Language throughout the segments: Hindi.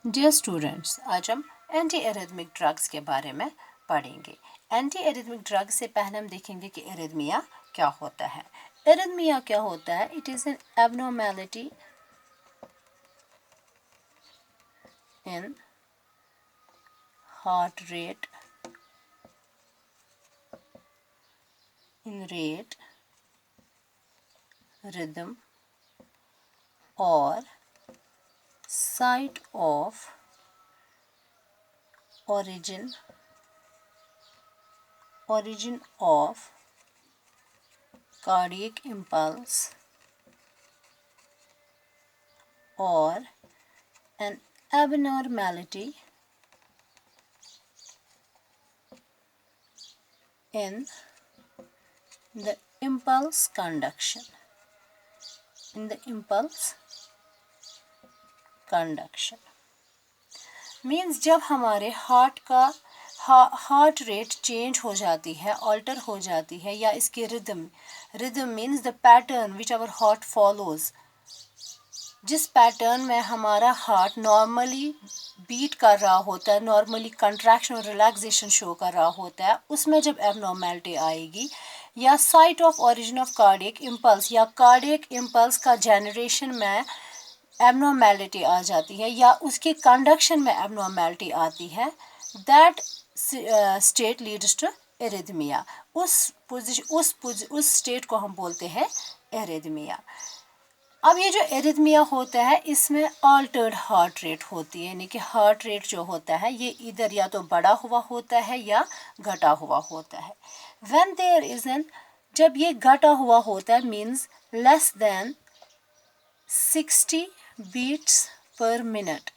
डियर स्टूडेंट्स, आज हम एंटी एरिथमिक ड्रग्स के बारे में पढ़ेंगे। एंटी एरिथमिक ड्रग्स से पहले हम देखेंगे कि एरिथमिया क्या होता है। एरिथमिया क्या होता है? It is an abnormality in heart rate, rhythm or site of origin of cardiac impulse or an abnormality in the impulse conduction. Means जब हमारे हार्ट रेट चेंज हो जाती है, ऑल्टर हो जाती है, या इसके rhythm means the pattern which our heart follows, जिस पैटर्न में हमारा हार्ट नॉर्मली बीट कर रहा होता है, नॉर्मली कंट्रैक्शन और रिलैक्सेशन शो कर रहा होता है, उसमें जब एबनॉर्मेलिटी आएगी, या site of origin of cardiac impulse या कार्डियक इम्पल्स का जनरेशन में एबनॉर्मेलिटी आ जाती है, या उसके कंडक्शन में एबनॉर्मेलिटी आती है, that state leads to arrhythmia. उस स्टेट को हम बोलते हैं एरिथमिया। अब ये जो एरिथमिया होता है, इसमें ऑल्टर्ड हार्ट रेट होती है, यानी कि हार्ट रेट जो होता है ये इधर या तो बढ़ा हुआ होता है या घटा हुआ होता है। व्हेन देयर इज एन, जब ये घटा हुआ होता है means less than 60 beats per minute,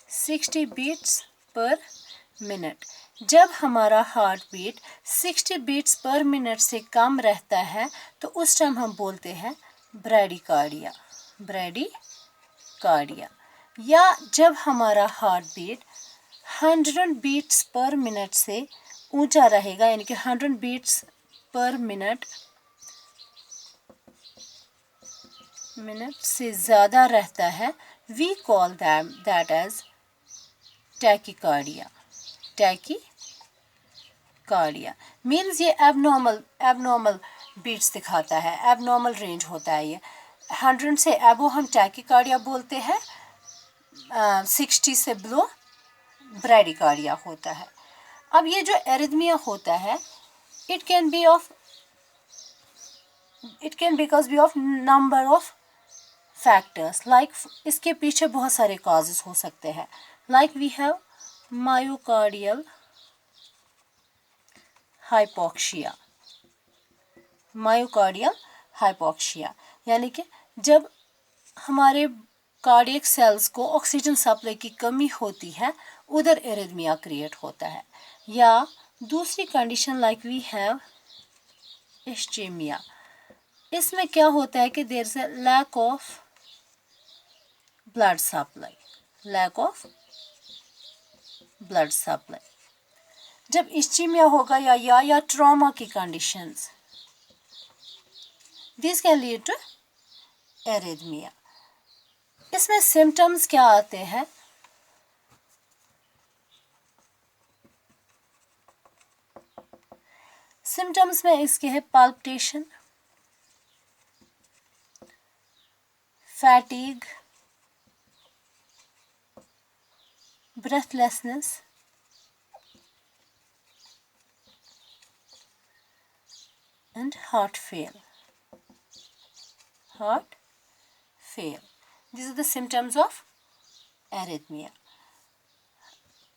60 beats per minute. जब हमारा heart beat 60 beats per minute से कम रहता है तो उस टाइम हम बोलते हैं ब्रैडीकार्डिया। या जब हमारा heart beat 100 beats per minute से ऊंचा रहेगा, यानी कि 100 बीट्स पर मिनट से ज़्यादा रहता है, we call that as tachycardia. Means ये एबनॉर्मल बीट्स दिखाता है, एबनॉर्मल रेंज होता है। ये 100 से एबो हम टैकीकार्डिया बोलते हैं, 60 से बिलो ब्रैडीकार्डिया होता है। अब ये जो एरिथमिया होता है, it can be of number of factors, like इसके पीछे बहुत सारे कॉजेस हो सकते हैं, like we have myocardial hypoxia, यानी कि जब हमारे कार्डियक सेल्स को ऑक्सीजन सप्लाई की कमी होती है, उधर एरिथमिया क्रिएट होता है। या दूसरी condition like we have ischaemia, इसमें क्या होता है कि there is a lack of blood supply. जब इस्चेमिया होगा या ट्रॉमा की conditions, this can lead to arrhythmia. इसमें सिम्टम्स क्या आते हैं? सिम्टम्स में इसके है palpitation, fatigue, breathlessness, and heart fail. These are the symptoms of arrhythmia.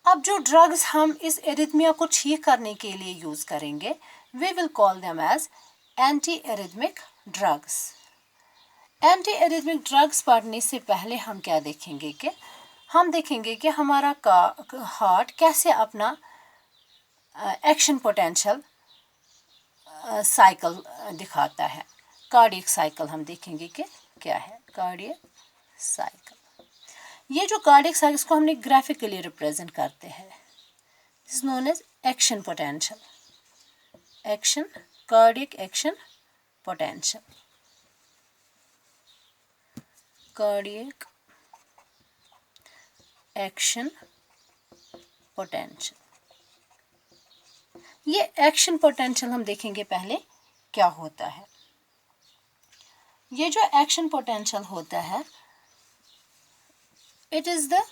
अब जो ड्रग्स हम इस एरिथमिया को ठीक करने के लिए यूज करेंगे, we will call them as anti-arrhythmic drugs. Anti-arrhythmic drugs पढ़ने से पहले हम क्या देखेंगे कि हमारा हार्ट कैसे अपना एक्शन पोटेंशियल साइकिल दिखाता है। कार्डियक साइकिल हम देखेंगे कि क्या है कार्डियक साइकिल। ये जो कार्डियक साइकिल, इसको हमने ग्राफिकली रिप्रेजेंट करते हैं, is known as action potential, cardiac action potential, cardiac action potential. ये एक्शन पोटेंशियल हम देखेंगे पहले क्या होता है। ये जो एक्शन पोटेंशियल होता है, it is the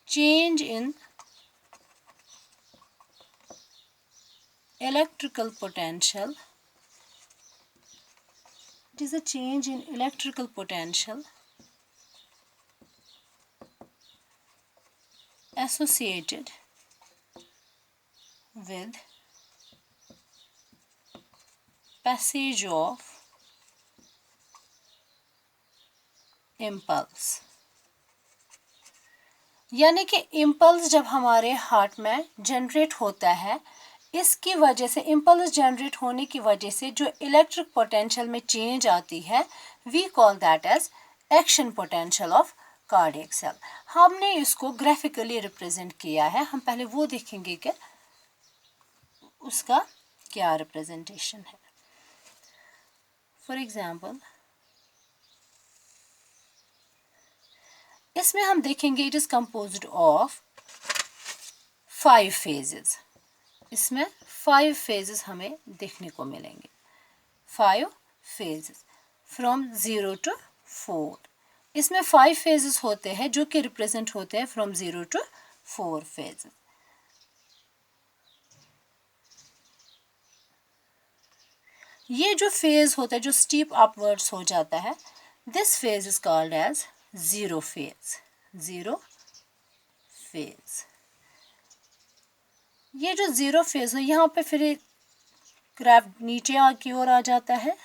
change in electrical potential. It is a change in electrical potential associated with passage of impulse. यानी कि इम्पल्स जब हमारे हार्ट में जनरेट होता है, इसकी वजह से, इम्पल्स जनरेट होने की वजह से जो इलेक्ट्रिक पोटेंशियल में चेंज आती है, we call that as action potential of cardiac cell. हमने इसको ग्राफिकली रिप्रेजेंट किया है। हम पहले वो देखेंगे कि उसका क्या रिप्रेजेंटेशन है। फॉर एग्जाम्पल, इसमें हम देखेंगे it is composed of 5 phases. इसमें 5 फेजेस हमें देखने को मिलेंगे। 5 फेजेस फ्रॉम 0 to 4। इसमें 5 फेजेस होते हैं जो कि रिप्रेजेंट होते हैं फ्रॉम 0 to 4 फेजेस। ये जो फेज होता है, जो स्टीप अपवर्ड्स हो जाता है, this phase is called as zero phase. Zero phase. ये जो जीरो फेज है, यहाँ पे फिर ग्राफ नीचे की ओर आ जाता है।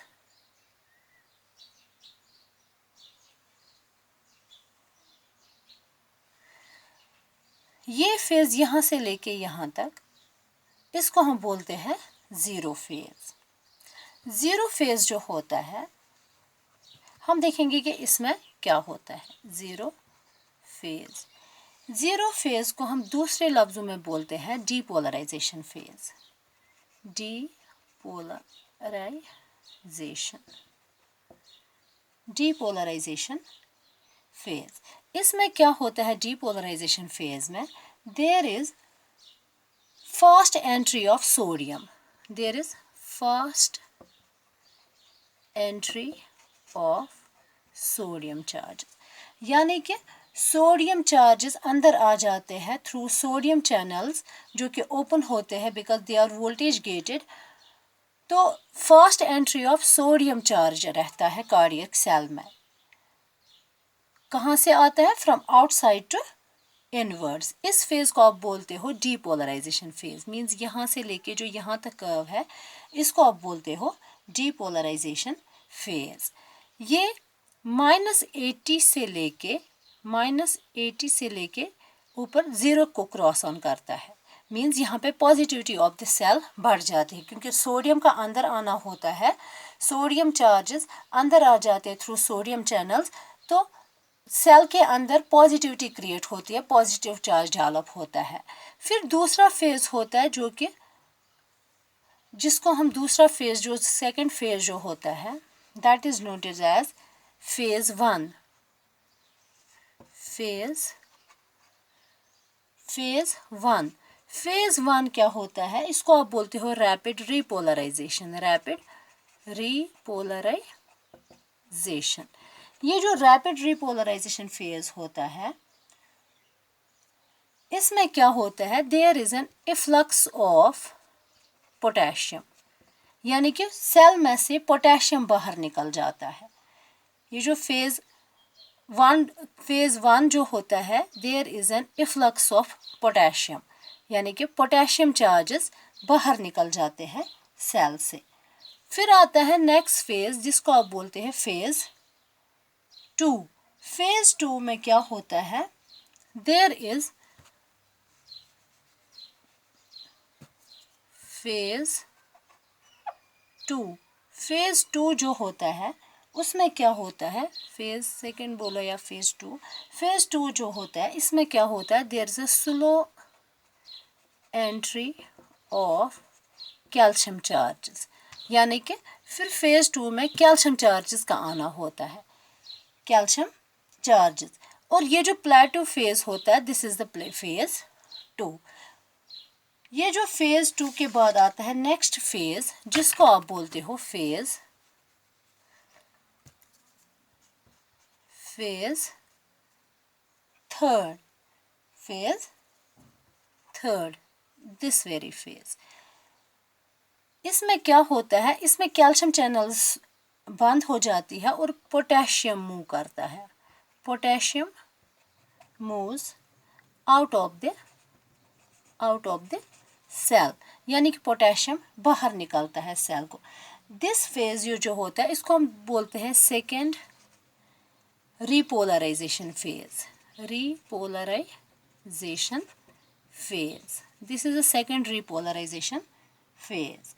ये फेज यहाँ से लेके यहाँ तक, इसको हम बोलते हैं जीरो फेज। जीरो फेज जो होता है, हम देखेंगे कि इसमें क्या होता है। जीरो फेज, जीरो फेज को हम दूसरे लफ्जों में बोलते हैं depolarisation phase. Depolarisation, depolarisation phase. इसमें क्या होता है डीपोलराइजेशन फेज में, there is fast entry of sodium. There is fast entry of sodium charge, यानी कि सोडियम चार्जेस अंदर आ जाते हैं थ्रू सोडियम चैनल्स जो कि ओपन होते हैं because they are voltage gated. तो fast entry of sodium charge रहता है कार्डियक सेल में। कहाँ से आता है? From outside to inwards. इस फेज को आप बोलते हो डीपोलराइजेशन फेज। मींस यहाँ से लेके जो यहाँ तक कर्व है, इसको आप बोलते हो डीपोलराइजेशन फेज। ये -80 से लेके ऊपर 0 को क्रॉस ऑन करता है। मींस यहाँ पे पॉजिटिविटी ऑफ द सेल बढ़ जाती है क्योंकि सोडियम का अंदर आना होता है। सोडियम चार्जेस अंदर आ जाते हैं थ्रू सोडियम चैनल्स, तो सेल के अंदर पॉजिटिविटी क्रिएट होती है, पॉजिटिव चार्ज डेवलप होता है। फिर दूसरा फेज होता है जो कि जिसको हम दूसरा फेज, जो सेकंड फेज जो होता है, that is noted as phase 1। Phase 1 क्या होता है? इसको आप बोलते हो रैपिड रीपोलराइजेशन। Rapid repolarisation. ये जो रैपिड रीपोलराइजेशन फेज होता है, इसमें क्या होता है? There is an efflux of potassium, यानी कि सेल में से पोटेशियम बाहर निकल जाता है। ये जो फेज 1 जो होता है, there is an efflux of potassium, यानी कि पोटेशियम चार्जेस बाहर निकल जाते हैं सेल से। फिर आता है नेक्स्ट फेज जिसको आप बोलते हैं फेज 2। फेज 2 में क्या होता है? देयर इज फेज 2 जो होता है, उसमें क्या होता है? फेज सेकंड बोलो या फेज 2। फेज 2 जो होता है, इसमें क्या होता है? There is a slow entry of calcium charges, यानी कि फिर फेज 2 में कैल्शियम चार्जेस का आना होता है। कैल्शियम चार्जेस और ये जो प्लेटो फेज होता है, दिस इज द फेज 2। ये जो फेज 2 के बाद आता है नेक्स्ट फेज, जिसको आप बोलते हो phase third, phase third, this very phase. इसमें क्या होता है, इसमें कैल्शियम चैनल्स बंद हो जाती है और पोटेशियम मूव करता है। Potassium moves out of the cell, यानी कि पोटेशियम बाहर निकलता है सेल को। दिस फेज जो होता है, इसको हम बोलते हैं second repolarisation phase. Repolarisation phase, this is a second repolarisation phase.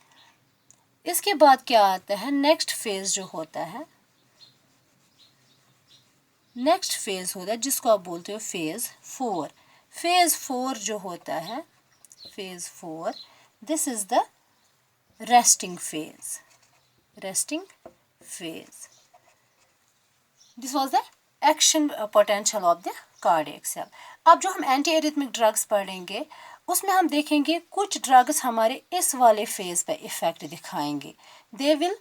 इसके बाद क्या आता है, नेक्स्ट फेज जो होता है, नेक्स्ट फेज होता है जिसको आप बोलते हो फेज 4। फेज 4 जो होता है, phase 4, this is the resting phase. Resting phase, this was the action potential of the cardiac cell. अब जो हम एंटी एरिथमिक ड्रग्स पढ़ेंगे, उसमें हम देखेंगे कुछ ड्रग्स हमारे इस वाले फेज पे इफेक्ट दिखाएंगे। दे विल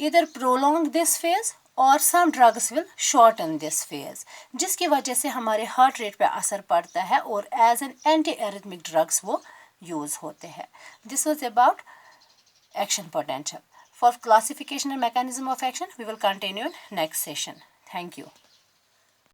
इधर प्रोलॉन्ग दिस फेज और some drugs will shorten this phase, जिसकी वजह से हमारे हार्ट रेट पे असर पड़ता है और as an anti arrhythmic drugs वो यूज होते हैं। This was about action potential. For classification and mechanism of action, we will continue in next session. Thank you.